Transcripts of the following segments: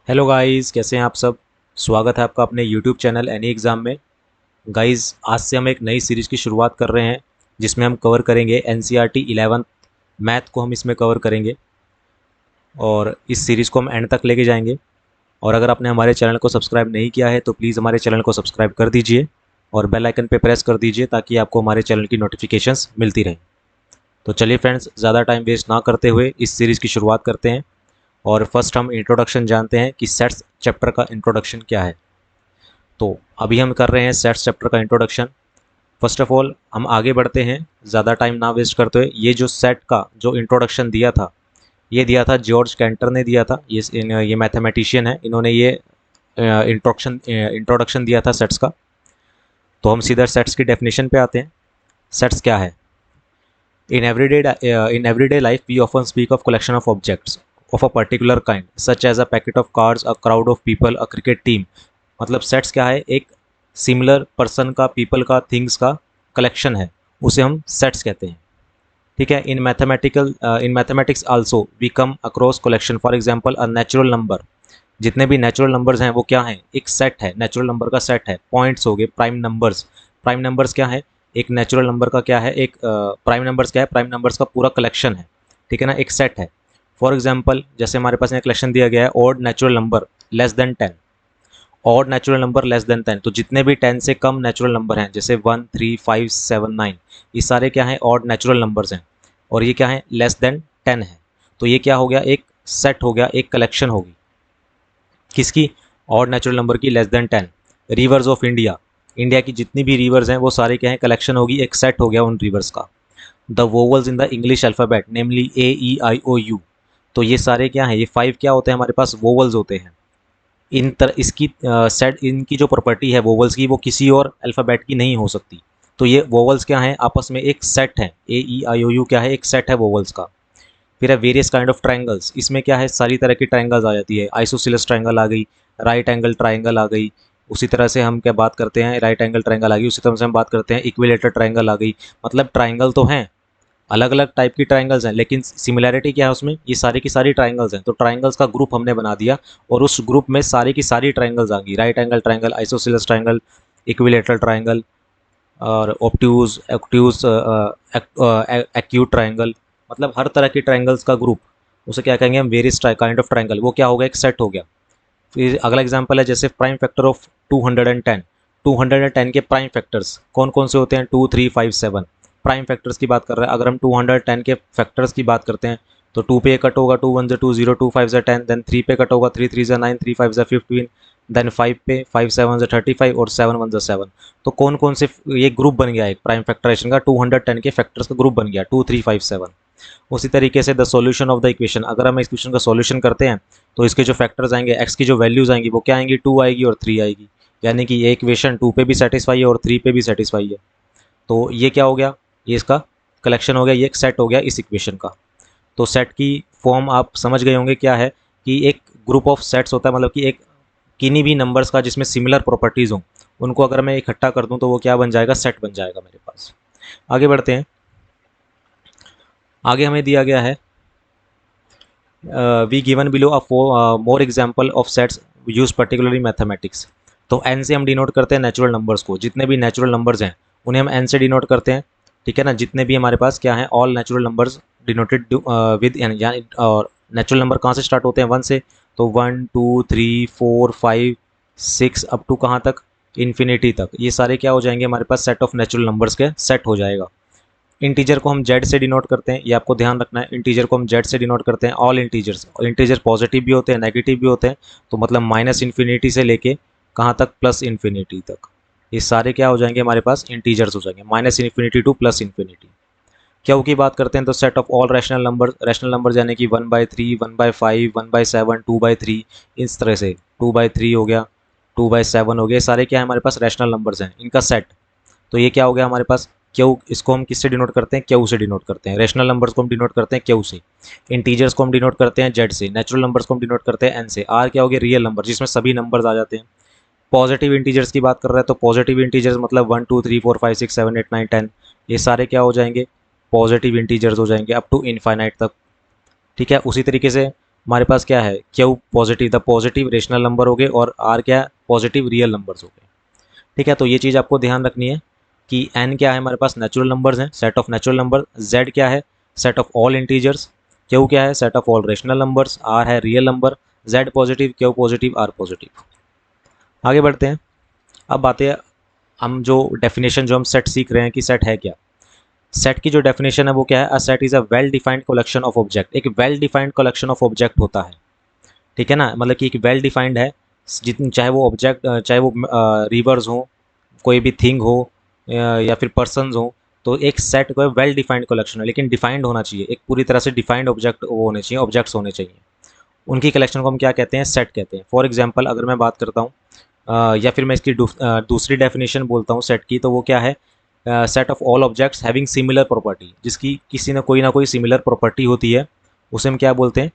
Hello guys, कैसे हैं आप सब। स्वागत है आपका अपने यूट्यूब चैनल एनी एग्ज़ाम में। गाइस, आज से हम एक नई सीरीज़ की शुरुआत कर रहे हैं जिसमें हम कवर करेंगे एनसीईआरटी 11th मैथ को हम इसमें कवर करेंगे और इस सीरीज़ को हम एंड तक लेके जाएंगे। और अगर आपने हमारे चैनल को सब्सक्राइब नहीं किया है तो प्लीज़ हमारे चैनल को सब्सक्राइब कर दीजिए और बेल आइकन पे प्रेस कर दीजिए ताकि आपको हमारे चैनल की नोटिफिकेशंस मिलती रहें। तो चलिए फ्रेंड्स, ज़्यादा टाइम वेस्ट ना करते हुए इस सीरीज़ की शुरुआत करते हैं। और फर्स्ट हम इंट्रोडक्शन जानते हैं कि सेट्स चैप्टर का इंट्रोडक्शन क्या है। तो अभी हम कर रहे हैं सेट्स चैप्टर का इंट्रोडक्शन। फर्स्ट ऑफ ऑल हम आगे बढ़ते हैं ज़्यादा टाइम ना वेस्ट करते हुए। ये जो सेट का जो इंट्रोडक्शन दिया था, ये दिया था जॉर्ज कैंटर ने दिया था। ये मैथमेटिशियन है, इन्होंने ये इंट्रोडक्शन दिया था सेट्स का। तो हम सीधा सेट्स की डेफिनेशन पे आते हैं। सेट्स क्या है? In everyday life, we often speak of collection of objects of a particular kind, such as a packet of cards, a crowd of people, a cricket team. मतलब सेट्स क्या है? एक सिमिलर पर्सन का, people का, things का collection है, उसे हम सेट्स कहते हैं। ठीक है। In mathematics also we come across collection. For example a natural number. जितने भी नेचुरल नंबर्स हैं वो क्या हैं? एक सेट है, नेचुरल नंबर का सेट है। पॉइंट्स हो गए, प्राइम नंबर्स। प्राइम नंबर्स क्या है? एक नेचुरल नंबर का क्या है? एक प्राइम नंबर्स क्या है? प्राइम नंबर्स का पूरा कलेक्शन है। ठीक है ना, एक सेट है। फॉर एग्जाम्पल जैसे हमारे पास यहाँ कलेक्शन दिया गया है odd natural number less than 10। Odd natural number less than 10, तो जितने भी 10 से कम नेचुरल नंबर हैं जैसे 1, 3, 5, 7, 9, ये सारे क्या हैं? ऑड नेचुरल नंबर्स हैं। और ये क्या है? लेस देन 10 है। तो ये क्या हो गया? एक सेट हो गया, एक कलेक्शन होगी। किसकी? ऑड नेचुरल नंबर की, less than 10। Reverse of India. India की जितनी भी रिवर्स हैं वो सारे क्या हैं? कलेक्शन होगी, एक सेट हो गया उन रिवर्स का। The vowels in the English alphabet namely AEIOU। तो ये सारे क्या हैं? ये 5 क्या होते हैं हमारे पास? वोवल्स होते हैं। इसकी सेट, इनकी जो प्रॉपर्टी है वोवल्स की, वो किसी और अल्फ़ाबेट की नहीं हो सकती। तो ये वोवल्स क्या हैं? आपस में एक सेट है। AEIOU क्या है? एक सेट है वोवल्स का। फिर है वेरियस काइंड ऑफ ट्रायंगल्स। इसमें क्या है? सारी तरह की ट्रायंगल्स आ जाती है। आइसोसेलेस ट्रायंगल आ गई, राइट एंगल ट्रायंगल आ गई। उसी तरह से हम क्या बात करते हैं? राइट एंगल ट्रायंगल आ गई। उसी तरह से हम बात करते हैं इक्विलेटरल ट्रायंगल आ गई। मतलब ट्रायंगल तो हैं, अलग अलग टाइप की ट्रायंगल्स हैं, लेकिन सिमिलैरिटी क्या है उसमें? ये सारी की सारी ट्रायंगल्स हैं। तो ट्रायंगल्स का ग्रुप हमने बना दिया और उस ग्रुप में सारी की सारी ट्रायंगल्स आ गई। Right angle triangle, isosceles triangle, equilateral triangle और ऑब्ट्यूज एक्ट्यूज एक्यूट ट्रायंगल। मतलब हर तरह की ट्रायंगल्स का ग्रुप, उसे क्या कहेंगे हम? Various kind of triangle. वो क्या हो गया? एक सेट हो गया। फिर अगला एग्जांपल है जैसे प्राइम फैक्टर ऑफ 210। 210 के प्राइम फैक्टर्स कौन कौन से होते हैं? 2, 3, 5, 7। प्राइम फैक्टर्स की बात कर रहे हैं। अगर हम 210 के फैक्टर्स की बात करते हैं तो 2 पे कट होगा, 2 1 2 0, 2 5 10, देन 3 पे कट होगा, 3 3 9, 3 5 15, देन 5 पे 5 7 35 और 7 1 7। तो कौन कौन से, ये ग्रुप बन गया एक प्राइम फैक्टराइजेशन का, 210 के फैक्टर्स का ग्रुप बन गया 2 3 5 7। उसी तरीके से the solution of the equation, अगर हम इस क्वेश्चन का सॉल्यूशन करते हैं तो इसके जो फैक्टर्स आएंगे, एक्स की जो वैल्यूज आएंगी वो क्या आएंगी? 2 आएगी और 3 आएगी। यानी कि ये इक्वेशन 2 पे भी सेटिस्फाई है और 3 पे भी सेटिस्फाई है। तो ये क्या हो गया? ये इसका कलेक्शन हो गया, ये एक सेट हो गया इस इक्वेशन का। तो सेट की फॉर्म आप समझ गए होंगे क्या है, कि एक ग्रुप ऑफ सेट्स होता है, मतलब कि एक किन्हीं भी नंबर्स का जिसमें सिमिलर प्रॉपर्टीज़ हों, उनको अगर मैं इकट्ठा कर दूं तो वो क्या बन जाएगा? सेट बन जाएगा मेरे पास। आगे बढ़ते हैं। आगे हमें दिया गया है we given below a more example of sets use particularly mathematics. तो एन से हम डिनोट करते हैं नेचुरल नंबर्स को। जितने भी नेचुरल नंबर्स हैं उन्हें हम एन से डिनोट करते हैं। ठीक है ना, जितने भी हमारे पास क्या है? All natural numbers denoted with N. यानी और नेचुरल नंबर कहाँ से स्टार्ट होते हैं? 1 से। तो 1 2 3 4 5 6 अप टू कहाँ तक? इन्फिनिटी तक। ये सारे क्या हो जाएंगे हमारे पास? सेट ऑफ नेचुरल नंबर्स के सेट हो जाएगा। इंटीजर को हम जेड से डिनोट करते हैं, ये आपको ध्यान रखना है। इंटीजर को हम जेड से डिनोट करते हैं। ऑल इंटीजर्स, इंटीजर पॉजिटिव भी होते हैं, नेगेटिव भी होते हैं। तो मतलब माइनस इन्फिनिटी से लेके कहाँ तक? प्लस इन्फिनिटी तक। ये सारे क्या हो जाएंगे हमारे पास? इंटीजर्स हो जाएंगे, minus infinity two plus infinity. Q की बात करते हैं तो set of all rational number यानी कि 1/3, 1/5, 1/7, 2/3, इस तरह से 2/3 हो गया, 2/7 हो गया। सारे क्या है हमारे पास? रैशनल नंबर्स हैं, इनका सेट। तो ये क्या हो गया हमारे पास? क्यू। इसको हम किससे डिनोट करते हैं? क्यू से डिनोट करते हैं। रैशनल नंबर्स को हम डिनोट करते हैं क्यू से। इंटीजर्स को हम डिनोट करते हैं जेड से। नेचुरल नंबर्स को हम डिनोट करते हैं एन से। आर क्या हो गया? रियल नंबर, जिसमें सभी नंबर्स आ जाते हैं। पॉजिटिव इंटीजर्स की बात कर रहे हैं तो पॉजिटिव इंटीजर्स मतलब 1 2 3 4 5 6 7 8 9 10, ये सारे क्या हो जाएंगे? पॉजिटिव इंटीजर्स हो जाएंगे अप टू इनफाइनाइट तक। ठीक है। उसी तरीके से हमारे पास क्या है, Q positive, the positive rational number हो गए, और आर क्या है, पॉजिटिव रियल नंबर्स हो गए। ठीक है, तो ये चीज़ आपको ध्यान रखनी है कि एन क्या है, हमारे पास नेचुरल नंबर्स हैं, set of natural number. Z क्या है, set of all integers. Q क्या है, set of all rational numbers. R है real number. Z positive, Q positive, R positive. आगे बढ़ते हैं। अब बातें हम जो डेफिनेशन जो हम सेट सीख रहे हैं कि सेट है क्या। सेट की जो डेफिनेशन है वो क्या है, a set is a well defined collection of object. एक well defined collection of object होता है, ठीक है ना, मतलब कि एक वेल डिफाइंड है, जितनी चाहे वो ऑब्जेक्ट, चाहे वो रिवर्स हो, कोई भी थिंग हो, या फिर पर्सनस हो, तो एक सेट को वेल डिफाइंड कलेक्शन है, लेकिन डिफाइंड होना चाहिए, एक पूरी तरह से डिफाइंड ऑब्जेक्ट वो होने चाहिए, ऑब्जेक्ट्स होने चाहिए। उनकी कलेक्शन को हम क्या कहते हैं, सेट कहते हैं। फॉर एग्जाम्पल अगर मैं बात करता हूँ, या फिर मैं इसकी दूसरी डेफिनेशन बोलता हूँ सेट की, तो वो क्या है, set of all objects having similar property, जिसकी किसी न कोई सिमिलर प्रॉपर्टी होती है, उसे हम क्या बोलते हैं,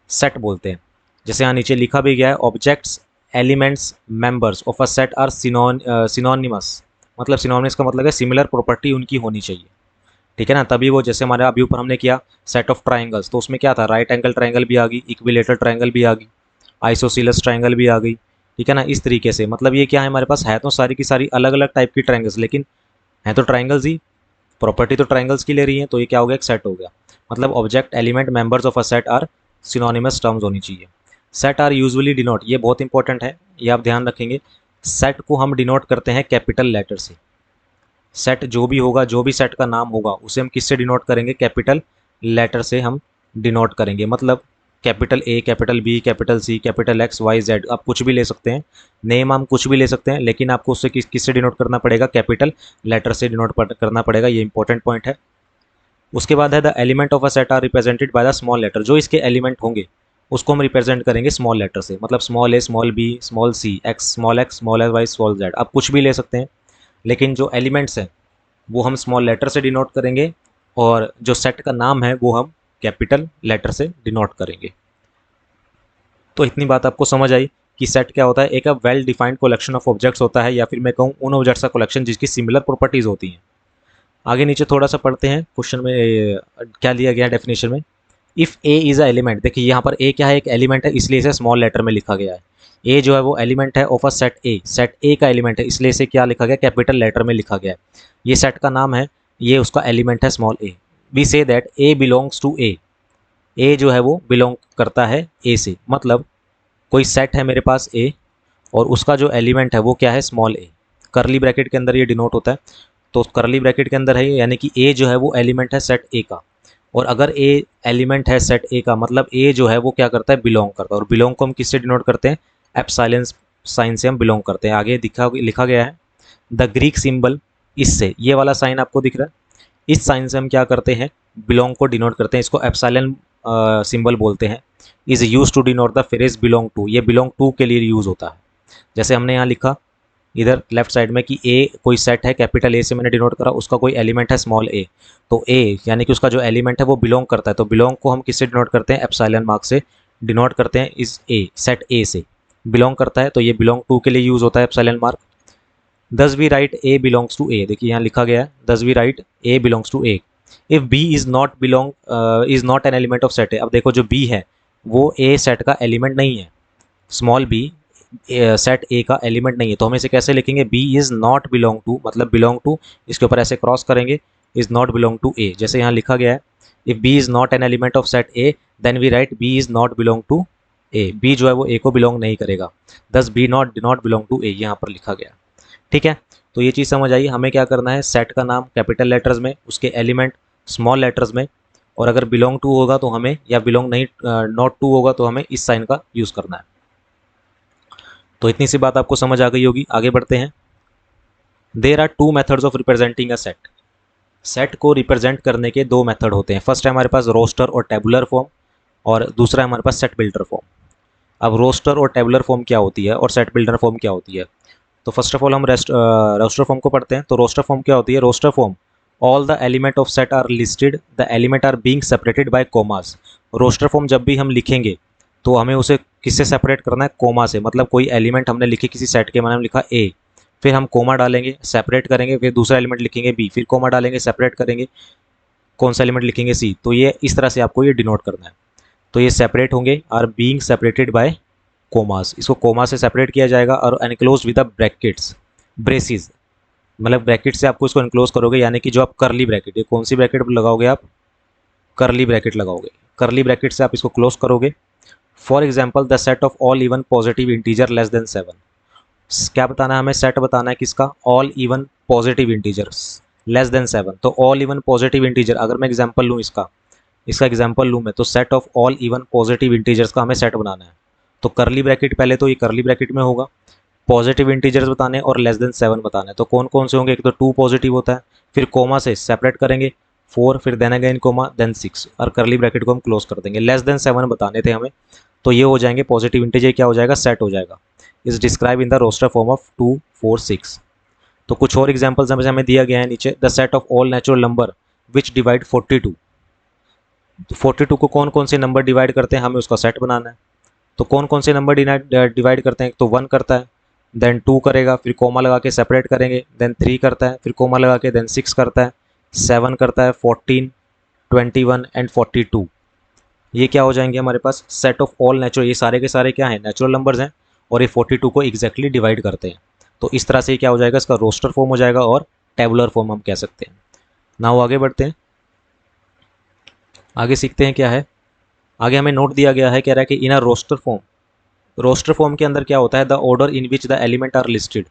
सेट बोलते हैं। जैसे यहाँ नीचे लिखा भी गया है, objects elements members of a set are synonymous. मतलब सिनोनिमस का मतलब है सिमिलर प्रॉपर्टी उनकी होनी चाहिए, ठीक है ना, तभी वो, जैसे हमारे अभी ऊपर हमने किया सेट ऑफ ट्राइंगल्स, तो उसमें क्या था, राइट एंगल ट्राइंगल भी आ गई, इक्विलेटरल ट्राइंगल भी आ गई, आइसोसीलस ट्राइंगल भी आ गई, ठीक है ना। इस तरीके से मतलब ये क्या है, हमारे पास है तो सारी की सारी अलग अलग टाइप की ट्राइंगल्स, लेकिन है तो ट्राइंगल्स ही, प्रॉपर्टी तो ट्राइंगल्स की ले रही है, तो ये क्या हो गया, एक सेट हो गया। मतलब object element members of a set are synonymous terms होनी चाहिए। सेट आर यूजुअली डिनोट, ये बहुत इंपॉर्टेंट है, ये आप ध्यान रखेंगे, सेट को हम डिनोट करते हैं कैपिटल लेटर से। सेट जो भी होगा, जो भी सेट का नाम होगा, उसे हम किससे डिनोट करेंगे, कैपिटल लेटर से हम डिनोट करेंगे। मतलब capital A, capital B, capital C, capital X Y Z, आप कुछ भी ले सकते हैं, नेम हम कुछ भी ले सकते हैं, लेकिन आपको उससे किससे डिनोट करना पड़ेगा, कैपिटल लेटर से डिनोट करना पड़ेगा। ये इंपॉर्टेंट पॉइंट है। उसके बाद है the element of a set are represented by the small letter. जो इसके एलिमेंट होंगे उसको हम रिप्रेजेंट करेंगे स्मॉल लेटर से, मतलब small A, small B, small C, X, small S Y, small Z, आप कुछ भी ले सकते हैं, लेकिन जो एलिमेंट्स हैं वो हम स्मॉल लेटर से डिनोट करेंगे, और जो सेट का नाम है वो हम कैपिटल लेटर से डिनोट करेंगे। तो इतनी बात आपको समझ आई कि सेट क्या होता है, एक well defined collection of objects होता है, या फिर मैं कहूँ उन ऑब्जेक्ट्स का कलेक्शन जिसकी सिमिलर प्रॉपर्टीज होती हैं। आगे नीचे थोड़ा सा पढ़ते हैं, क्वेश्चन में क्या दिया गया डेफिनेशन में। If A is a element, देखिए यहाँ पर ए क्या है, एक एलिमेंट है, इसलिए इसे स्मॉल लेटर में लिखा गया है। ए जो है वो एलिमेंट है of a set A, set ए का एलिमेंट है, इसलिए इसे क्या लिखा गया, कैपिटल लेटर में लिखा गया है। ये सेट का नाम है, ये उसका एलिमेंट है small A. We say that A belongs to A, A जो है वो बिलोंग करता है ए से। मतलब कोई सेट है मेरे पास ए, और उसका जो एलिमेंट है वो क्या है, स्मॉल ए। करली ब्रैकेट के अंदर ये डिनोट होता है, तो करली ब्रैकेट के अंदर है, यानी कि ए जो है वो एलिमेंट है सेट ए का। और अगर ए एलिमेंट है सेट ए का, मतलब ए जो है वो क्या करता है, बिलोंग करता है। और बिलोंग को हम किससे डिनोट करते हैं, एप्सिलॉन साइन से हम बिलोंग करते हैं। आगे लिखा गया है द ग्रीक सिंबल, इससे ये वाला साइन आपको दिख रहा है, इस साइन से हम क्या करते हैं, बिलोंग को डिनोट करते हैं, इसको एप्सिलॉन सिंबल बोलते हैं। Is use to denote the phrase belong to, ये बिलोंग टू के लिए यूज होता है। जैसे हमने यहाँ लिखा इधर लेफ्ट साइड में कि ए कोई सेट है, कैपिटल ए से मैंने डिनोट करा, उसका कोई एलिमेंट है स्मॉल ए, तो ए यानी कि उसका जो एलिमेंट है वो बिलोंग करता है, तो बिलोंग को हम किससे डिनोट करते हैं, एप्सिलॉन मार्क से डिनोट करते हैं। इस ए सेट ए से बिलोंग करता है, तो ये बिलोंग टू के लिए यूज होता है epsilon mark. Thus we write A belongs to A, देखिए यहाँ लिखा गया है thus we write A belongs to A if B is not is not an element of set A. अब देखो जो बी है वो ए सेट का एलिमेंट नहीं है, स्मॉल बी सेट ए का एलिमेंट नहीं है, तो हम इसे कैसे लिखेंगे, B is not belong to, मतलब बिलोंग टू, इसके ऊपर ऐसे क्रॉस करेंगे, is not belong to A. जैसे यहाँ लिखा गया है if B is not an element of set A then we write B is not belong to A. B जो है वो ए को बिलोंग नहीं करेगा, thus B not belong to A, यहाँ पर लिखा गया। ठीक है, तो ये चीज़ समझ आई। हमें क्या करना है, सेट का नाम कैपिटल लेटर्स में, उसके एलिमेंट स्मॉल लेटर्स में, और अगर बिलोंग टू होगा तो हमें, या बिलोंग नहीं नॉट टू होगा तो हमें इस साइन का यूज़ करना है। तो इतनी सी बात आपको समझ आ गई होगी। आगे बढ़ते हैं। There are two methods of representing a set. Set को रिप्रेजेंट करने के दो मेथड होते हैं। फर्स्ट है हमारे पास रोस्टर और टेबुलर फॉर्म, और दूसरा है हमारे पास सेट बिल्डर फॉर्म। अब रोस्टर और टेबुलर फॉर्म क्या होती है और सेट बिल्डर फॉर्म क्या होती है, तो फर्स्ट ऑफ ऑल हम रोस्टर फॉर्म को पढ़ते हैं। तो रोस्टर फॉर्म क्या होती है, roster form all the element of set are listed, the element are being separated by commas. Roster form जब भी हम लिखेंगे तो हमें उसे किससे सेपरेट करना है, कोमा से। मतलब कोई एलिमेंट हमने लिखे किसी सेट के, मैंने लिखा ए, फिर हम कोमा डालेंगे, सेपरेट करेंगे, फिर दूसरा एलिमेंट लिखेंगे बी, फिर कोमा डालेंगे, सेपरेट करेंगे, कौन सा एलिमेंट लिखेंगे सी। तो ये इस तरह से आपको ये डिनोट करना है। तो ये सेपरेट होंगे, are being separated by commas, इसको कोमा से सेपरेट किया जाएगा, और enclose with the brackets, braces, मतलब ब्रैकेट से आपको इसको एनक्लोज करोगे, यानी कि जो आप करली ब्रैकेट, ये कौन सी ब्रैकेट लगाओगे आप, करली ब्रैकेट लगाओगे, करली ब्रैकेट से आप इसको क्लोज करोगे। For example the set of all even positive integer less than 7, क्या बताना है हमें, सेट बताना है किसका, all even positive integers less than 7। तो ऑल इवन पॉजिटिव इंटीजर, अगर मैं एग्जाम्पल लूँ इसका एग्जाम्पल लूँ मैं, तो set of all even positive integers का हमें सेट बनाना है। तो करली ब्रैकेट पहले तो ये करली ब्रैकेट में होगा, पॉजिटिव इंटीजर्स बताने और लेस देन 7 बताने, तो कौन कौन से होंगे, एक तो 2 पॉजिटिव होता है, फिर कोमा से सेपरेट करेंगे 4, फिर देन अगेन कोमा, देन 6, और करली ब्रैकेट को हम क्लोज कर देंगे। लेस देन 7 बताने थे हमें, तो ये हो जाएंगे पॉजिटिव इंटीजर, क्या हो जाएगा, सेट हो जाएगा, is describe in the roster form of 2, 4, 6। तो कुछ और एग्जाम्पल्स हमें दिया गया है नीचे, the set of all natural number which divide 42, तो 42 को कौन कौन से नंबर डिवाइड करते हैं, हमें उसका सेट बनाना है। तो कौन कौन से नंबर डिवाइड करते हैं, तो 1 करता है, देन 2 करेगा, फिर कोमा लगा के सेपरेट करेंगे, देन 3 करता है, फिर कोमा लगा के, देन 6 करता है, 7 करता है, 14, 21 एंड 42। ये क्या हो जाएंगे हमारे पास, सेट ऑफ ऑल नेचुरल, ये सारे के सारे क्या हैं, नेचुरल नंबर्स हैं, और ये 42 को एग्जैक्टली डिवाइड करते हैं। तो इस तरह से क्या हो जाएगा, इसका रोस्टर फॉर्म हो जाएगा, और टेबुलर फॉर्म हम कह सकते हैं। नाउ आगे बढ़ते हैं, आगे सीखते हैं क्या है। आगे हमें नोट दिया गया है, कह रहा है कि इन अ रोस्टर फॉर्म के अंदर क्या होता है, the order in which the element are listed,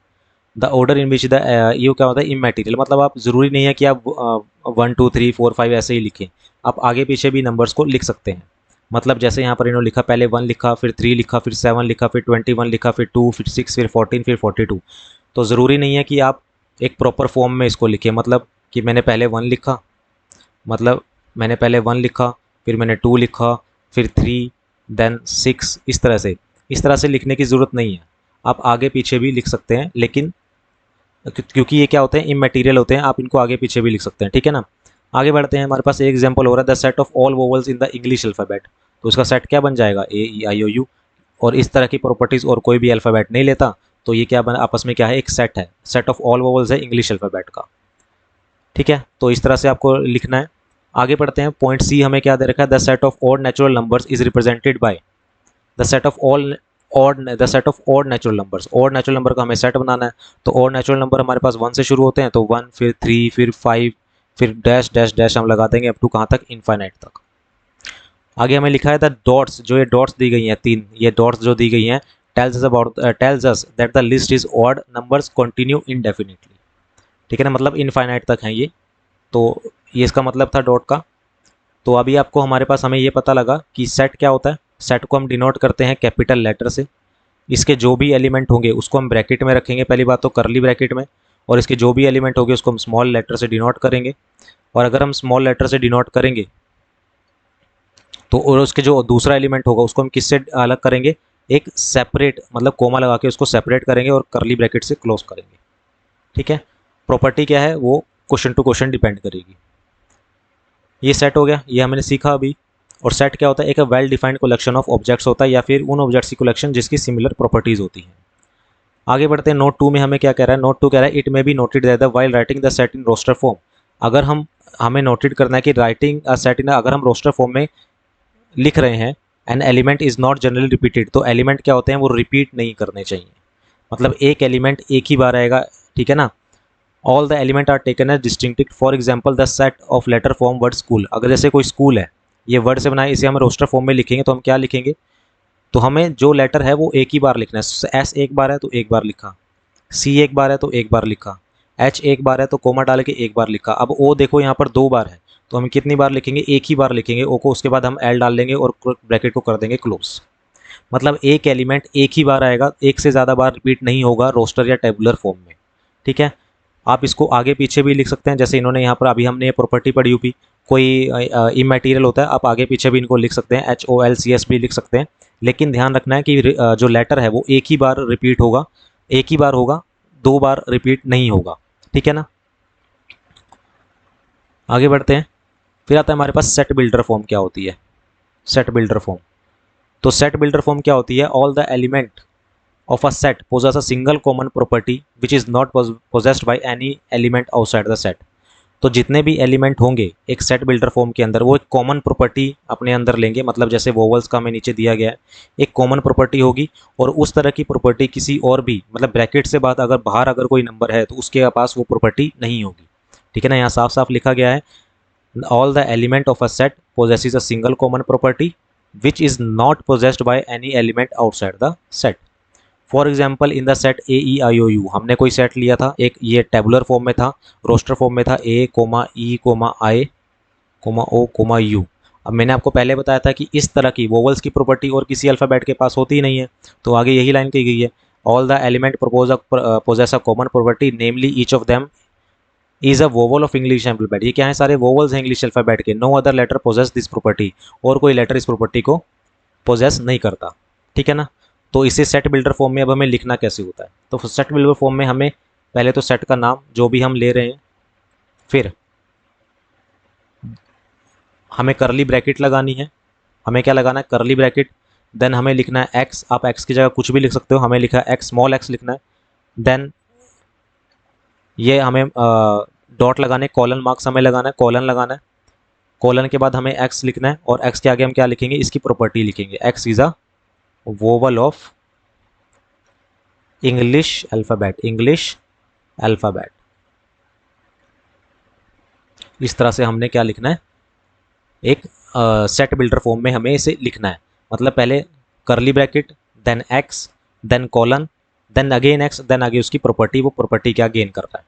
the order in which the, ये क्या होता है, इमैटेरियल, मतलब आप ज़रूरी नहीं है कि आप 1 2 3 4 5 ऐसे ही लिखें, आप आगे पीछे भी नंबर्स को लिख सकते हैं। मतलब जैसे यहाँ पर इन्होंने लिखा, पहले 1 लिखा, फिर 3 लिखा, फिर 7 लिखा, फिर 21 लिखा, फिर 2, फिर 6, फिर 14, फिर 42। तो ज़रूरी नहीं है कि आप एक प्रॉपर फॉर्म में इसको लिखें, मतलब कि मैंने पहले 1 लिखा, मतलब मैंने पहले 1 लिखा, फिर मैंने 2 लिखा, फिर 3, देन 6, इस तरह से लिखने की ज़रूरत नहीं है, आप आगे पीछे भी लिख सकते हैं, लेकिन क्योंकि ये क्या होते हैं, इमैटेरियल होते हैं, आप इनको आगे पीछे भी लिख सकते हैं, ठीक है ना। आगे बढ़ते हैं, हमारे पास एक एग्जांपल हो रहा है, the set of all vowels in the English alphabet, तो उसका सेट क्या बन जाएगा, ए ई आई ओ यू, और इस तरह की प्रॉपर्टीज़ और कोई भी अल्फ़ाबेट नहीं लेता, तो ये क्या बन, आपस में क्या है, एक सेट है, सेट ऑफ ऑल वोवल्स है इंग्लिश अल्फ़ाबेट का, ठीक है। तो इस तरह से आपको लिखना है। आगे बढ़ते हैं, पॉइंट सी हमें क्या दे रखा है, the set of odd natural numbers is represented by the set of odd natural numbers, odd natural number का हमें सेट बनाना है। तो ऑड नेचुरल नंबर हमारे पास 1 से शुरू होते हैं, तो 1, फिर 3, फिर 5, फिर डैश डैश डैश हम लगा देंगे अप टू कहाँ तक, इनफाइनाइट तक। आगे हमें लिखा है द डॉट्स, जो ये डॉट्स दी गई हैं 3, ये डॉट्स जो दी गई हैं, tells us that the list is odd numbers continue इंडेफिनिटली, ठीक है ना, मतलब इनफाइनाइट तक हैं ये। तो ये इसका मतलब था डॉट का। तो अभी आपको हमारे पास हमें ये पता लगा कि सेट क्या होता है, सेट को हम डिनोट करते हैं कैपिटल लेटर से, इसके जो भी एलिमेंट होंगे उसको हम ब्रैकेट में रखेंगे, पहली बात तो करली ब्रैकेट में, और इसके जो भी एलिमेंट होंगे उसको हम स्मॉल लेटर से डिनोट करेंगे। और अगर हम स्मॉल लेटर से डिनोट करेंगे तो और उसके जो दूसरा एलिमेंट होगा उसको हम किससे अलग करेंगे, एक सेपरेट, मतलब कोमा लगा के उसको सेपरेट करेंगे और करली ब्रैकेट से क्लोज करेंगे, ठीक है। प्रॉपर्टी क्या है, वो क्वेश्चन टू क्वेश्चन डिपेंड करेगी। ये सेट हो गया, ये हमने सीखा अभी। और सेट क्या होता है, एक well defined collection of objects होता है, या फिर उन ऑब्जेक्ट्स की कलेक्शन जिसकी सिमिलर प्रॉपर्टीज होती हैं। आगे बढ़ते हैं, नोट 2 में हमें क्या कह रहा है, नोट 2 कह रहा है it may be noted that while writing the set in roster form, अगर हमें नोटेड करना है कि राइटिंग अ सेट इन, अगर हम रोस्टर फॉर्म में लिख रहे हैं, an element is not generally repeated, तो एलिमेंट क्या होते हैं, वो रिपीट नहीं करने चाहिए, मतलब एक एलिमेंट एक ही बार आएगा, ठीक है ना। All the element are taken as distinct, for example the set of letter form word school, अगर जैसे कोई स्कूल है, ये वर्ड से बनाए, इसे हम रोस्टर फॉर्म में लिखेंगे तो हम क्या लिखेंगे, तो हमें जो लेटर है वो एक ही बार लिखना है, एस एक बार है तो एक बार लिखा, सी एक बार है तो एक बार लिखा, एच एक बार है तो कोमा डाल के एक बार लिखा। अब ओ देखो यहाँ पर 2 बार है, तो हम कितनी बार लिखेंगे, एक ही बार लिखेंगे ओ को, उसके बाद हम एल डाल लेंगे और ब्रैकेट को कर देंगे क्लोज। मतलब एक एलिमेंट एक ही बार आएगा, एक से ज़्यादा बार रिपीट नहीं होगा रोस्टर या टेबुलर फॉर्म में, ठीक है। आप इसको आगे पीछे भी लिख सकते हैं, जैसे इन्होंने यहाँ पर अभी हमने ये प्रॉपर्टी पढ़ी हुई, कोई इमैटेरियल होता है, आप आगे पीछे भी इनको लिख सकते हैं, HOLCS भी लिख सकते हैं, लेकिन ध्यान रखना है कि जो लेटर है वो एक ही बार रिपीट होगा, एक ही बार होगा, 2 बार रिपीट नहीं होगा, ठीक है ना। आगे बढ़ते हैं, फिर आता है हमारे पास सेट बिल्डर फॉर्म क्या होती है, सेट बिल्डर फॉर्म। तो सेट बिल्डर फॉर्म क्या होती है, all the element of a set possess a single common property which is not possessed by any element outside the set। तो जितने भी एलिमेंट होंगे एक सेट बिल्डर फॉर्म के अंदर वो एक कॉमन प्रॉपर्टी अपने अंदर लेंगे, मतलब जैसे वोवल्स का हमें नीचे दिया गया है, एक कॉमन प्रॉपर्टी होगी और उस तरह की प्रॉपर्टी किसी और भी, मतलब ब्रैकेट से बाद अगर बाहर अगर कोई नंबर है तो उसके पास वो प्रॉपर्टी नहीं होगी। ठीक है ना, यहाँ साफ साफ लिखा गया है all the element of a set possesses a single common property which is not possessed by any element outside the set. For example in the set A E I O U, हमने कोई set लिया था, एक ये tabular form में था, roster form में था, A comma E comma I comma O comma U. अब मैंने आपको पहले बताया था कि इस तरह की वोवल्स की प्रॉपर्टी और किसी अल्फ़ाबेट के पास होती ही नहीं है, तो आगे यही लाइन कही गई है, all the element possess a common property namely each of them is a vowel of English alphabet. ये क्या है, सारे वोवल्स हैं इंग्लिश अल्फ़ाबेट के। No other letter possess this property, और कोई लेटर इस प्रॉपर्टी को पोजेस नहीं करता। ठीक है ना, तो इसे सेट बिल्डर फॉर्म में अब हमें लिखना कैसे होता है, तो सेट बिल्डर फॉर्म में हमें पहले तो सेट का नाम जो भी हम ले रहे हैं, फिर हमें करली ब्रैकेट लगानी है, हमें क्या लगाना है, करली ब्रैकेट, देन हमें लिखना है एक्स, आप एक्स की जगह कुछ भी लिख सकते हो, हमें लिखा है एक्स, स्मॉल एक्स लिखना है, देन ये हमें डॉट लगाने, कॉलन मार्क्स हमें लगाना है, कॉलन लगाना है, कॉलन के बाद हमें एक्स लिखना है और एक्स के आगे हम क्या लिखेंगे, इसकी प्रॉपर्टी लिखेंगे, x is a vowel of English alphabet, English alphabet. इस तरह से हमने क्या लिखना है, एक सेट बिल्डर फॉर्म में हमें इसे लिखना है, मतलब पहले curly bracket, then X, then colon, then again X, then आगे उसकी प्रॉपर्टी, वो प्रॉपर्टी क्या गेन कर रहा है।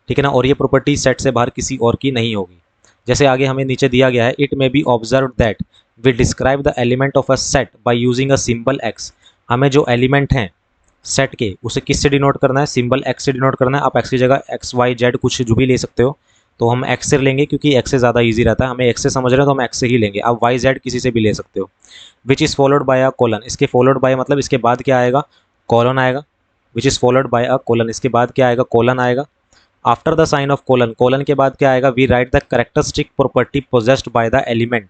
ठीक है ना, और ये प्रॉपर्टी सेट से बाहर किसी और की नहीं होगी। जैसे आगे हमें नीचे दिया गया है, it may be observe that we describe the element of a set by using a symbol X. हमें जो एलिमेंट हैं सेट के उसे किस से डिनोट करना है, सिंबल एक्स से डिनोट करना है। आप एक्स की जगह एक्स वाई जेड कुछ जो भी ले सकते हो, तो हम एक्स से लेंगे क्योंकि एक्स से ज़्यादा ईजी रहता है, हमें एक्स से समझ रहे हैं तो हम एक्स से ही लेंगे। आप वाई जेड किसी से भी ले सकते हो। Which is followed by a colon, इसके फॉलोड बाय मतलब इसके बाद क्या आएगा, कॉलन आएगा। Which is followed by a colon, इसके बाद क्या आएगा, कोलन आएगा। After the sign of colon, colon के बाद क्या आएगा, we write the characteristic property possessed by the element.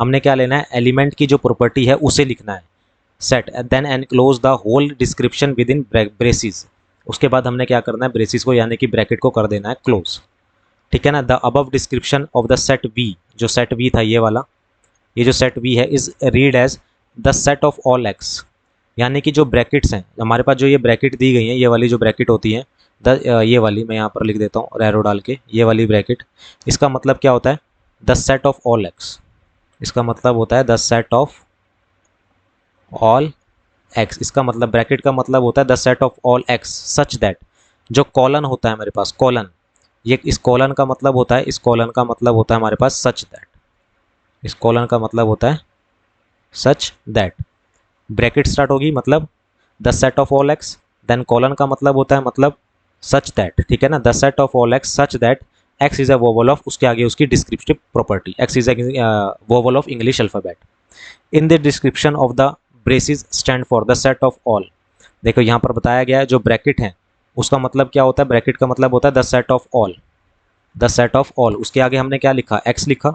हमने क्या लेना है, एलिमेंट की जो प्रॉपर्टी है उसे लिखना है, set, then enclose the whole description within braces. उसके बाद हमने क्या करना है, ब्रेसिस को यानी कि ब्रैकेट को कर देना है क्लोज। ठीक है ना, the above description of the set V, जो सेट वी था ये वाला, ये जो सेट वी है is read as the set of all X. यानी कि जो ब्रैकेट्स हैं हमारे पास, जो ये ब्रैकेट दी गई हैं, ये वाली जो ब्रैकेट होती हैं, ये वाली मैं यहाँ पर लिख देता हूँ एरो डाल के, ये वाली ब्रैकेट, इसका मतलब क्या होता है, the set of all x. इसका मतलब होता है the set of all x. इसका मतलब ब्रैकेट का मतलब होता है the set of all X such that, जो कॉलन होता है हमारे पास, कॉलन, ये इस कॉलन का मतलब होता है, इस कॉलन का मतलब होता है हमारे पास सच दैट, इस कॉलन का मतलब होता है सच दैट। ब्रैकेट स्टार्ट होगी मतलब the set of all X, then colon का मतलब होता है मतलब सच दैट। ठीक है ना, the set of all X such that X is a vowel of, उसके आगे उसकी descriptive property, x is a vowel of English alphabet. In the description of the braces stand for the set of all. देखो यहाँ पर बताया गया है जो ब्रैकेट है उसका मतलब क्या होता है, ब्रैकेट का मतलब होता है the set of all, the set of all. उसके आगे हमने क्या लिखा, एक्स लिखा।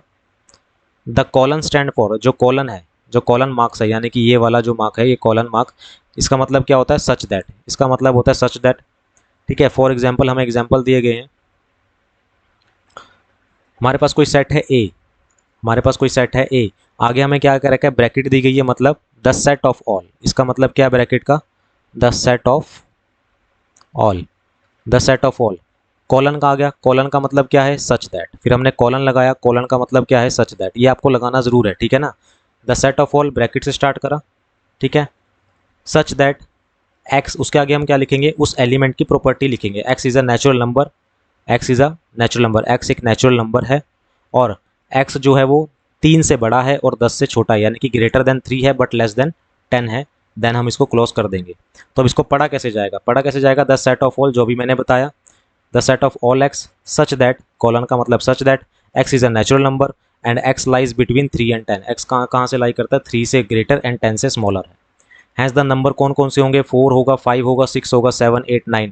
द कॉलन स्टैंड फॉर, जो कॉलन है, जो कॉलन मार्क्स है, यानी कि ये वाला जो मार्क है, ये कॉलन मार्क, इसका मतलब क्या होता है, सच दैट, इसका मतलब होता है सच दैट। ठीक है, फॉर एग्जाम्पल हमें एग्जाम्पल दिए गए हैं, हमारे पास कोई सेट है ए, हमारे पास कोई सेट है ए, आगे हमें क्या कर रखा है, ब्रैकेट दी गई है, मतलब द सेट ऑफ ऑल। इसका मतलब क्या है ब्रैकेट का, the set of all, the set of all. Colon का आ गया, कॉलन का मतलब क्या है, सच दैट, फिर हमने कॉलन लगाया, कॉलन का मतलब क्या है, सच दैट। ये आपको लगाना ज़रूर है, ठीक है ना। The set of all bracket से स्टार्ट करा, ठीक है, सच दैट एक्स, उसके आगे हम क्या लिखेंगे, उस एलिमेंट की प्रॉपर्टी लिखेंगे, x is a natural number, x is a natural number, x एक नेचुरल नंबर है और एक्स जो है वो 3 से बड़ा है और 10 से छोटा है, यानी कि ग्रेटर देन 3 है बट लेस देन 10 है, देन हम इसको क्लोज कर देंगे। तो अब इसको पढ़ा कैसे जाएगा, पढ़ा कैसे जाएगा, द सेट ऑफ ऑल, जो भी मैंने बताया, the set of all X such that, colon का मतलब सच that x is a natural number and x lies between 3 and 10। X कहाँ से लाई करता है, 3 से ग्रेटर एंड 10 से स्मॉलर है। हैज़ द नंबर कौन कौन से होंगे, 4 होगा, 5 होगा, 6 होगा, 7 8 9।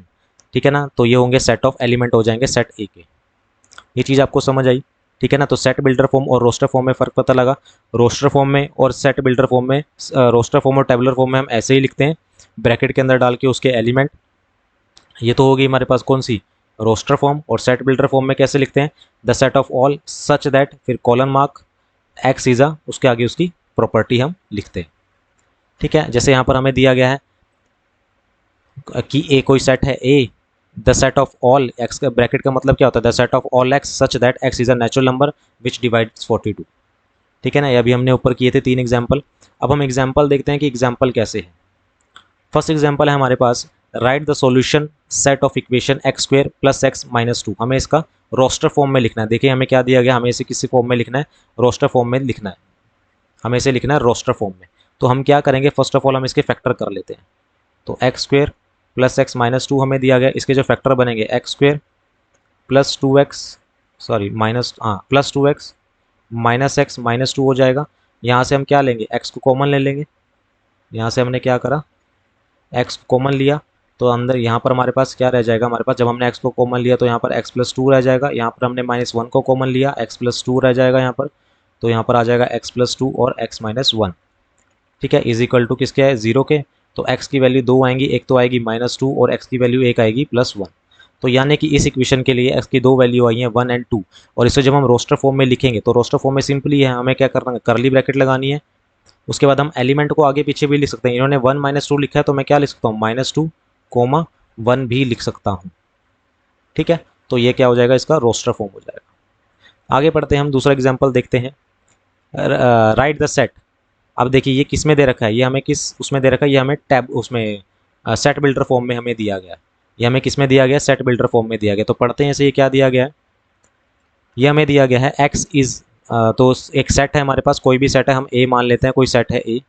ठीक है ना, तो ये होंगे सेट ऑफ एलिमेंट हो जाएंगे सेट ए के। ये चीज़ आपको समझ आई, ठीक है ना। तो सेट बिल्डर फॉर्म और रोस्टर फॉर्म में फ़र्क पता लगा। रोस्टर फॉर्म में और सेट बिल्डर फॉर्म में, रोस्टर फॉर्म और टेबुलर फॉर्म में हम ऐसे ही लिखते हैं, ब्रैकेट के अंदर डाल के उसके एलिमेंट। ये तो होगी हमारे पास कौन सी, रोस्टर फॉर्म, और सेट बिल्डर फॉर्म में कैसे लिखते हैं, the set of all such that, फिर colon mark X is a, उसके आगे उसकी प्रॉपर्टी हम लिखते हैं। ठीक है, जैसे यहाँ पर हमें दिया गया है कि ए कोई सेट है A, the set of all X का ब्रैकेट का मतलब क्या होता है, the set of all X such that X is a natural number which divides 42। ठीक है ना, ये अभी हमने ऊपर किए थे 3 एग्जाम्पल। अब हम एग्जाम्पल देखते हैं कि एग्जाम्पल कैसे है। फर्स्ट एग्जाम्पल है हमारे पास, write the solution set of equation X square plus X minus two. हमें इसका रोस्टर फॉर्म में लिखना है। देखिए हमें क्या दिया गया, हमें इसे किसी फॉर्म में लिखना है, रोस्टर फॉर्म में लिखना है, हमें इसे लिखना है रोस्टर फॉर्म में। तो हम क्या करेंगे, फर्स्ट ऑफ ऑल हम इसके फैक्टर कर लेते हैं। तो X square plus X minus two हमें दिया गया, इसके जो फैक्टर बनेंगे X square plus two X, sorry minus, हाँ plus two X minus X minus two हो जाएगा। यहाँ से हम क्या लेंगे, एक्स को कॉमन ले लेंगे। यहाँ से हमने क्या करा, एक्स कॉमन लिया, तो अंदर यहाँ पर हमारे पास क्या रह जाएगा, हमारे पास जब हमने एक्स को कॉमन लिया तो यहाँ पर एक्स प्लस टू रह जाएगा। यहाँ पर हमने माइनस वन को कॉमन लिया, एक्स प्लस टू रह जाएगा यहाँ पर, तो यहाँ पर आ जाएगा एक्स प्लस टू और एक्स माइनस वन। ठीक है, इज इक्वल टू किसके है, जीरो के। तो एक्स की वैल्यू दो आएंगी, एक तो आएगी माइनस टू और एक्स की वैल्यू एक आएगी प्लस वन। तो यानी कि इस इक्वेशन के लिए एक्स की दो वैल्यू आई है वन एंड टू, और इसे जब हम रोस्टर फॉर्म में लिखेंगे तो रोस्टर फॉर्म में सिंपली है, हमें क्या करना है, करली ब्रैकेट लगानी है। उसके बाद हम एलिमेंट को आगे पीछे भी लिख सकते हैं। इन्होंने वन माइनस टू लिखा है तो मैं क्या लिख सकता हूँ, माइनस टू कोमा वन भी लिख सकता हूँ। ठीक है, तो ये क्या हो जाएगा, इसका रोस्टर फॉर्म हो जाएगा। आगे बढ़ते हैं, हम दूसरा एग्जाम्पल देखते हैं, राइट द सेट। अब देखिए ये किस में दे रखा है, ये हमें किस उसमें दे रखा है, ये हमें टैब उसमें सेट बिल्डर फॉर्म में हमें दिया गया है। ये हमें किस में दिया गया, सेट बिल्डर फॉर्म में दिया गया। तो पढ़ते हैं इसे, ये क्या दिया गया है, ये हमें दिया गया है एक्स इज, तो एक सेट है हमारे पास, कोई भी सेट है, हम ए मान लेते हैं, कोई सेट है A.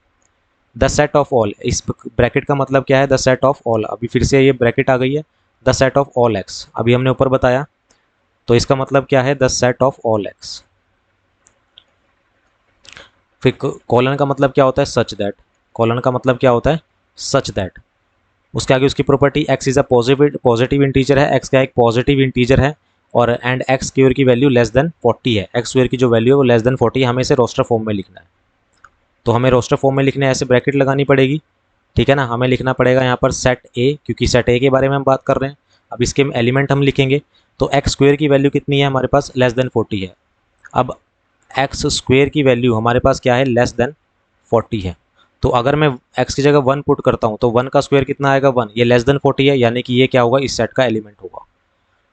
The set of all, इस ब्रैकेट का मतलब क्या है, द सेट ऑफ ऑल, अभी फिर से ये ब्रैकेट आ गई है, the set of all x, अभी हमने ऊपर बताया, तो इसका मतलब क्या है, the set of all x. फिर कॉलन का मतलब क्या होता है, सच दैट, कॉलन का मतलब क्या होता है, सच दैट। उसके आगे उसकी property x is a positive integer है, एक्स का एक पॉजिटिव इंटीजर है, और एंड एक्स स्क्वायर की वैल्यू लेस देन 40 है, एक्स स्क्वायर की जो वैल्यू है वो लेस देन 40 है। हमें इसे रोस्टर फॉर्म में लिखना है, तो हमें रोस्टर फॉर्म में लिखने ऐसे ब्रैकेट लगानी पड़ेगी। ठीक है ना, हमें लिखना पड़ेगा यहाँ पर सेट ए, क्योंकि सेट ए के बारे में हम बात कर रहे हैं। अब इसके एलिमेंट हम लिखेंगे, तो एक्स स्क्वायर की वैल्यू कितनी है हमारे पास, लेस देन 40 है। अब एक्स स्क्वायर की वैल्यू हमारे पास क्या है, लेस देन 40 है। तो अगर मैं एक्स की जगह वन पुट करता हूँ तो वन का स्क्वायर कितना आएगा, वन, ये लेस देन 40 है, यानी कि ये क्या होगा, इस सेट का एलिमेंट होगा।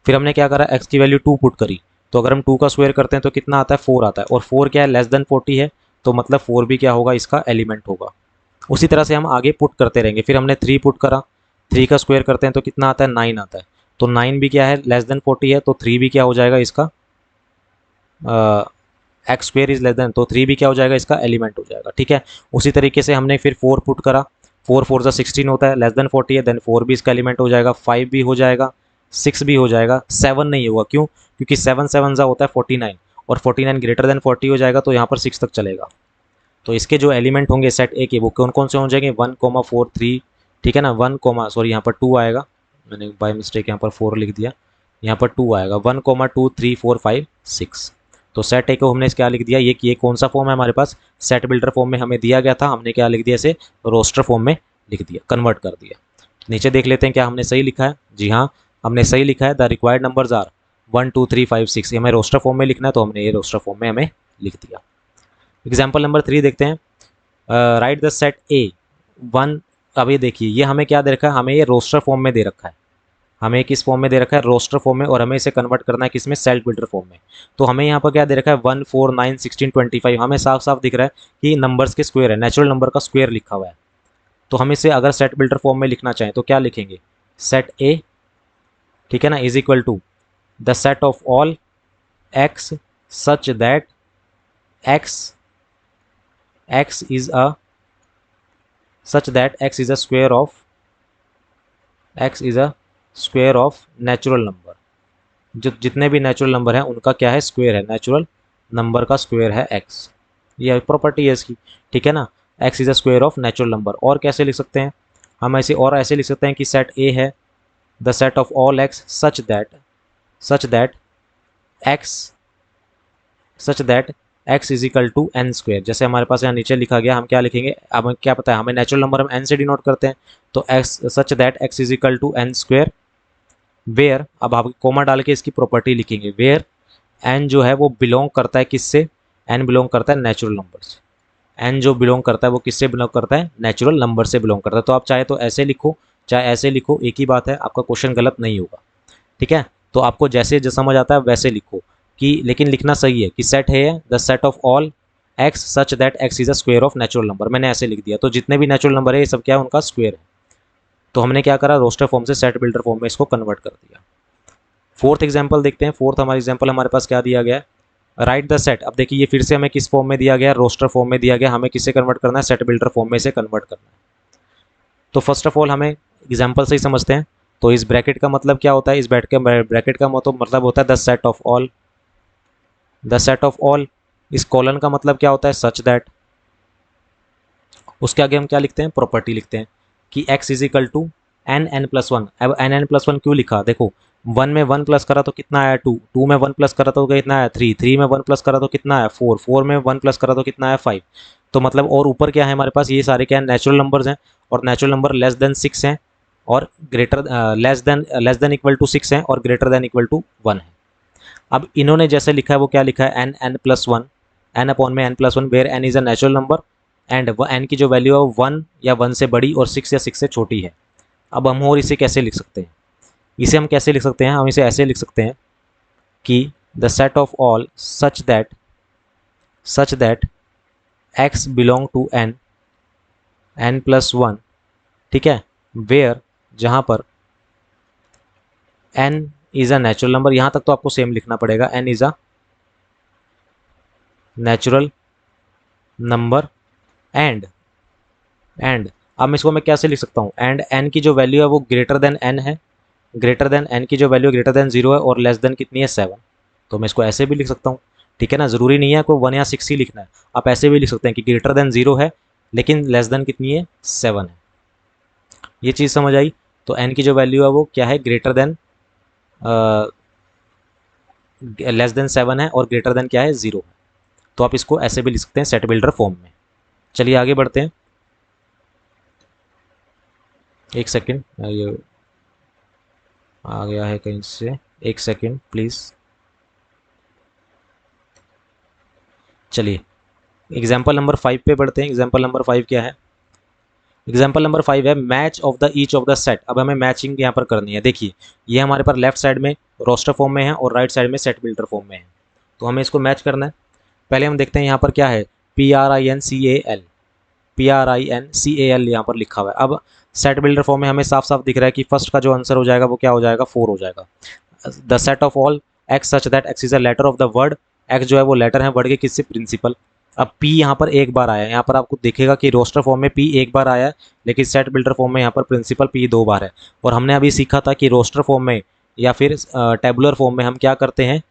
फिर हमने क्या करा, एक्स की वैल्यू टू पुट करी, तो अगर हम टू का स्क्वायर करते हैं तो कितना आता है, फोर आता है, और फोर क्या है, लेस देन 40 है, तो मतलब फोर भी क्या होगा, इसका एलिमेंट होगा। उसी तरह से हम आगे पुट करते रहेंगे। फिर हमने थ्री पुट करा, थ्री का स्क्वायर करते हैं तो कितना आता है, नाइन आता है, तो नाइन भी क्या है, लेस देन 40 है, तो थ्री भी क्या हो जाएगा इसका, x square is less than, तो थ्री भी क्या हो जाएगा, इसका एलिमेंट हो जाएगा। ठीक है, उसी तरीके से हमने फिर फोर पुट करा, फोर फोर सा 16 होता है, लेस देन 40 है, देन फोर भी इसका एलिमेंट हो जाएगा, फाइव भी हो जाएगा, सिक्स भी हो जाएगा, सेवन नहीं होगा, क्यों, क्योंकि सेवन सेवन सा होता है 49, और 49 ग्रेटर देन 40 हो जाएगा, तो यहाँ पर सिक्स तक चलेगा। तो इसके जो एलिमेंट होंगे सेट ए के, वो कौन कौन से हो जाएंगे, वन कोमा फोर थ्री, ठीक है ना, वन कोमा, सॉरी यहाँ पर टू आएगा, मैंने बाय मिस्टेक यहाँ पर फोर लिख दिया, यहाँ पर टू आएगा, one comma two three four five six. तो सेट ए को हमने क्या लिख दिया, ये कौन सा फॉर्म है हमारे पास, सेट बिल्डर फॉर्म में हमें दिया गया था, हमने क्या लिख दिया, इसे रोस्टर फॉर्म में लिख दिया, कन्वर्ट कर दिया। नीचे देख लेते हैं क्या हमने सही लिखा है। जी हाँ, हमने सही लिखा है, द रिक्वायर्ड नंबर्स आर 1 2 3 5 6। हमें रोस्टर फॉर्म में लिखना है, तो हमने ये रोस्टर फॉर्म में हमें लिख दिया। एग्जाम्पल नंबर 3 देखते हैं, right the set A one. अब ये देखिए, ये हमें क्या दे रखा है, हमें ये रोस्टर फॉर्म में दे रखा है, हमें किस फॉर्म में दे रखा है, रोस्टर फॉर्म में, और हमें इसे कन्वर्ट करना है किसमें, सेट बिल्डर फॉर्म में। तो हमें यहाँ पर क्या दे रखा है, 1 4 9 16 25, हमें साफ साफ दिख रहा है कि नंबर्स के स्क्वायर है, नेचुरल नंबर का स्क्वायर लिखा हुआ है। तो हम इसे अगर सेट बिल्डर फॉर्म में लिखना चाहें तो क्या लिखेंगे, सेट ए, ठीक है ना, is equal to the set of all X such that X X is a such that X is a square of X is a square of natural number. जो जितने भी नेचुरल नंबर हैं उनका क्या है, स्क्वायर है, natural number का square है एक्स, ये प्रॉपर्टी है इसकी। ठीक है ना, x is a square of natural number. और कैसे लिख सकते हैं हम, ऐसे और ऐसे लिख सकते हैं कि सेट ए है the set of all X such that X is equal to N square. जैसे हमारे पास यहाँ नीचे लिखा गया, हम क्या लिखेंगे, अब हमें क्या पता है, हमें नेचुरल नंबर हम एन से डिनोट करते हैं, तो X such that X is equal to N square where, अब आप कोमा डाल के इसकी प्रॉपर्टी लिखेंगे, वेयर एन जो है वो बिलोंग करता है किससे, एन बिलोंग करता है नेचुरल नंबर से। एन जो बिलोंग करता है वो किससे बिलोंग करता है, नेचुरल नंबर से बिलोंग करता है। तो आप चाहे तो ऐसे लिखो चाहे ऐसे लिखो, एक ही बात है, आपका क्वेश्चन गलत नहीं होगा। ठीक है, तो आपको जैसे जो समझ आता है वैसे लिखो कि, लेकिन लिखना सही है कि सेट है the set of all X such that X is a square of natural number. मैंने ऐसे लिख दिया, तो जितने भी नेचुरल नंबर है ये सब क्या है, उनका स्क्वायर है। तो हमने क्या करा, रोस्टर फॉर्म से सेट बिल्डर फॉर्म में इसको कन्वर्ट कर दिया। फोर्थ एग्जाम्पल देखते हैं। फोर्थ हमारा एग्जाम्पल हमारे पास क्या दिया गया है, राइट द सेट। अब देखिए ये फिर से हमें किस फॉर्म में दिया गया, रोस्टर फॉर्म में दिया गया, हमें किससे कन्वर्ट करना है, सेट बिल्डर फॉर्म में से कन्वर्ट करना है। तो फर्स्ट ऑफ ऑल हमें एग्जाम्पल से ही समझते हैं। तो इस ब्रैकेट का मतलब क्या होता है, इस ब्रैकेट का मतलब होता है the set of all, the set of all. इस कॉलन का मतलब क्या होता है, सच दैट। उसके आगे हम क्या लिखते हैं, प्रॉपर्टी लिखते हैं कि x is equal to N N plus one. अब एन एन प्लस वन क्यों लिखा, देखो 1 में 1 प्लस करा तो कितना आया 2, 2 में 1 प्लस करा तो कितना आया 3, 3 में 1 प्लस करा तो कितना आया 4, 4 में 1 प्लस करा तो कितना आया 5। तो मतलब और ऊपर क्या है हमारे पास, ये सारे क्या है, नेचुरल नंबर्स हैं, और नेचुरल नंबर लेस देन 6 हैं और greater less than equal to 6 हैं और ग्रेटर देन इक्वल टू 1 है। अब इन्होंने जैसे लिखा है वो क्या लिखा है, N N plus one, N upon में N plus one, where N is a natural number and N की जो वैल्यू है वो 1 या 1 से बड़ी और 6 या 6 से छोटी है। अब हम और इसे कैसे लिख सकते हैं, इसे हम कैसे लिख सकते हैं, हम इसे ऐसे लिख सकते हैं कि the set of all such that X belong to N N plus one, ठीक है, वेयर जहाँ पर N is a natural number, यहाँ तक तो आपको सेम लिखना पड़ेगा, N is a natural number and अब मैं इसको मैं कैसे लिख सकता हूँ, एंड एन की जो वैल्यू है वो ग्रेटर देन एन है, ग्रेटर देन एन की जो वैल्यू ग्रेटर देन 0 है और लेस देन कितनी है 7। तो मैं इसको ऐसे भी लिख सकता हूँ, ठीक है ना, ज़रूरी नहीं है आपको 1 या 6 ही लिखना है, आप ऐसे भी लिख सकते हैं कि ग्रेटर देन 0 है लेकिन लेस देन कितनी है 7 है। ये चीज़ समझ आई। तो एन की जो वैल्यू है वो क्या है, ग्रेटर देन लेस देन 7 है और ग्रेटर देन क्या है 0 है। तो आप इसको ऐसे भी लिख सकते हैं सेट बिल्डर फॉर्म में। चलिए आगे बढ़ते हैं, एक सेकेंड, ये आ गया है कहीं से, एक सेकेंड प्लीज़। चलिए एग्जाम्पल नंबर 5 पे बढ़ते हैं। एग्जाम्पल नंबर 5 क्या है, एग्जाम्पल नंबर 5 है match of the each of the set. अब हमें मैचिंग यहाँ पर करनी है। देखिए ये हमारे पास लेफ्ट साइड में रोस्टर फॉर्म में है और राइट साइड में सेट बिल्डर फॉर्म में है, तो हमें इसको मैच करना है। पहले हम देखते हैं यहाँ पर क्या है, PRINCAL, PRINCAL यहाँ पर लिखा हुआ है। अब सेट बिल्डर फॉर्म में हमें साफ साफ दिख रहा है कि फर्स्ट का जो आंसर हो जाएगा वो क्या हो जाएगा, 4 हो जाएगा। The set of all X such that X is a letter of the word, X जो है वो लेटर है वर्ड के किससे, प्रिंसिपल। अब पी यहाँ पर एक बार आया है, यहाँ पर आपको दिखेगा कि रोस्टर फॉर्म में पी एक बार आया है लेकिन सेट बिल्डर फॉर्म में यहाँ पर प्रिंसिपल पी 2 बार है। और हमने अभी सीखा था कि रोस्टर फॉर्म में या फिर टेबुलर फॉर्म में हम क्या करते हैं,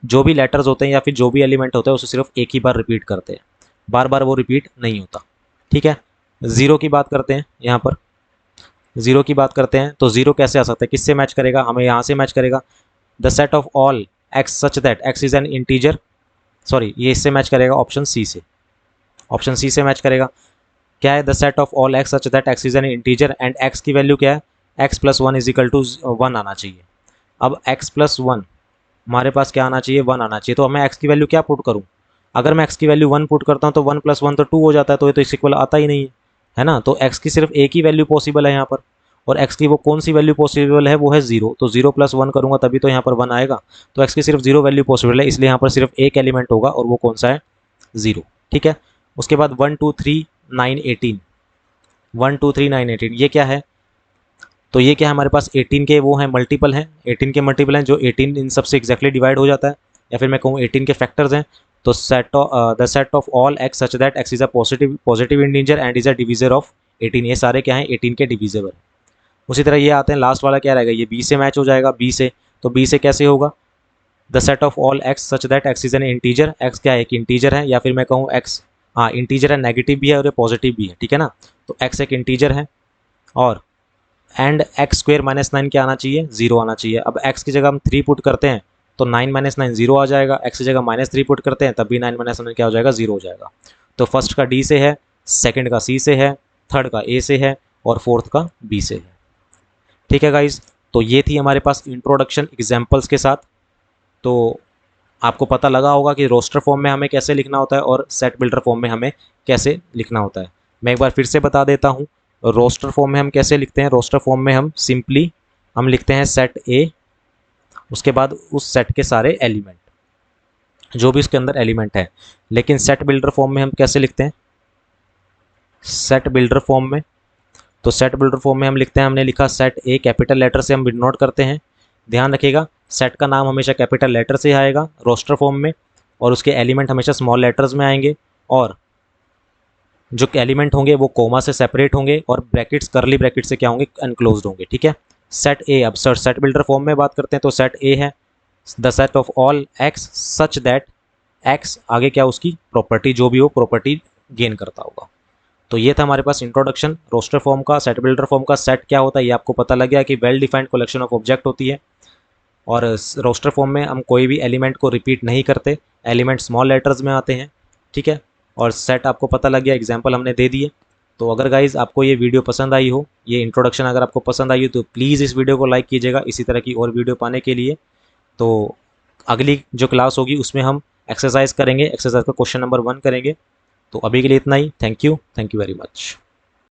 जो भी लेटर्स होते हैं या फिर जो भी एलिमेंट होता है उसे सिर्फ एक ही बार रिपीट करते हैं, बार बार वो रिपीट नहीं होता। ठीक है, ज़ीरो की बात करते हैं, यहाँ पर ज़ीरो की बात करते हैं। तो ज़ीरो कैसे आ सकता है, किससे मैच करेगा, हमें यहाँ से मैच करेगा, the set of all X such that X is an integer, sorry ये इससे मैच करेगा ऑप्शन सी से, ऑप्शन सी से मैच करेगा। क्या है, the set of all X such that X is an integer and X की value क्या है, X plus one is equal to 1 आना चाहिए। अब एक्स प्लस वन हमारे पास क्या आना चाहिए, 1 आना चाहिए। तो मैं एक्स की वैल्यू क्या पुट करूँ, अगर मैं एक्स की वैल्यू 1 पुट करता हूँ तो 1 + 1 तो 2 हो जाता है, तो ये तो इस इक्वल आता ही नहीं है ना। तो एक्स की सिर्फ एक ही वैल्यू पॉसिबल है यहाँ पर, और एक्स की वो कौन सी वैल्यू पॉसिबल है, वो है 0। तो 0 + 1 करूँगा तभी तो यहाँ पर 1 आएगा। तो एक्स की सिर्फ 0 वैल्यू पॉसिबल है, इसलिए यहाँ पर सिर्फ एक एलिमेंट होगा और वो कौन सा है, 0। ठीक है, उसके बाद 1 2 3 9 18, 1 2 3 9 18 ये क्या है, तो ये क्या है हमारे पास 18 के वो हैं मल्टीपल हैं, 18 के मल्टीपल हैं जो 18 इन सबसे एग्जैक्टली डिवाइड हो जाता है, या फिर मैं कहूँ 18 के फैक्टर्स हैं। तो the set of all X such that X is a positive integer and is a divisor of 18, ये सारे क्या हैं 18 के डिविजिबल। उसी तरह ये आते हैं, लास्ट वाला क्या रहेगा, ये बी से मैच हो जाएगा, बी से। तो बी से कैसे होगा, the set of all X such that X is an integer, x क्या है, एक इंटीजर है, या फिर मैं कहूँ एक्स, हाँ इंटीजर है, नेगेटिव भी है और पॉजिटिव भी है, ठीक है ना। तो एक्स एक इंटीजर है और एंड एक्स स्क्वेयर माइनस 9 क्या आना चाहिए, 0 आना चाहिए। अब एक्स की जगह हम 3 पुट करते हैं तो 9 - 9 0 आ जाएगा, एक्स की जगह -3 पुट करते हैं तब भी 9 - 9 क्या हो जाएगा, 0 हो जाएगा। तो फर्स्ट का डी से है, सेकंड का सी से है, थर्ड का ए से है और फोर्थ का बी से है। ठीक है गाइज, तो ये थी हमारे पास इंट्रोडक्शन एग्जाम्पल्स के साथ। तो आपको पता लगा होगा कि रोस्टर फॉर्म में हमें कैसे लिखना होता है और सेट बिल्डर फॉर्म में हमें कैसे लिखना होता है। मैं एक बार फिर से बता देता हूँ, रोस्टर फॉर्म में हम कैसे लिखते हैं। रोस्टर फॉर्म में हम सिंपली हम लिखते हैं सेट ए, उसके बाद उस सेट के सारे एलिमेंट जो भी उसके अंदर एलिमेंट है। लेकिन सेट बिल्डर फॉर्म में हम कैसे लिखते हैं, सेट बिल्डर फॉर्म में, तो सेट बिल्डर फॉर्म में हम लिखते हैं, हमने लिखा सेट ए, कैपिटल लेटर से हम डिनोट करते हैं। ध्यान रखिएगा सेट का नाम हमेशा कैपिटल लेटर से आएगा रोस्टर फॉर्म में, और उसके एलिमेंट हमेशा स्मॉल लेटर्स में आएंगे, और जो एलिमेंट होंगे वो कोमा से सेपरेट होंगे, और ब्रैकेट्स कर्ली ब्रैकेट से क्या होंगे, अनक्लोज्ड होंगे। ठीक है। सेट ए, अब सर सेट बिल्डर फॉर्म में बात करते हैं तो सेट ए है the set of all X such that x, आगे क्या उसकी प्रॉपर्टी, जो भी हो प्रॉपर्टी गेन करता होगा। तो ये था हमारे पास इंट्रोडक्शन रोस्टर फॉर्म का। सेट बिल्डर फॉर्म का सेट क्या होता है ये आपको पता लग गया कि well defined collection of object होती है, और रोस्टर फॉर्म में हम कोई भी एलिमेंट को रिपीट नहीं करते, एलिमेंट स्मॉल लेटर्स में आते हैं। ठीक है। और सेट आपको पता लग गया, एग्जाम्पल हमने दे दिए। तो अगर गाइज आपको ये वीडियो पसंद आई हो, ये इंट्रोडक्शन अगर आपको पसंद आई हो, तो प्लीज़ इस वीडियो को लाइक कीजिएगा इसी तरह की और वीडियो पाने के लिए। तो अगली जो क्लास होगी उसमें हम एक्सरसाइज करेंगे, एक्सरसाइज का क्वेश्चन नंबर 1 करेंगे। तो अभी के लिए इतना ही। Thank you very much.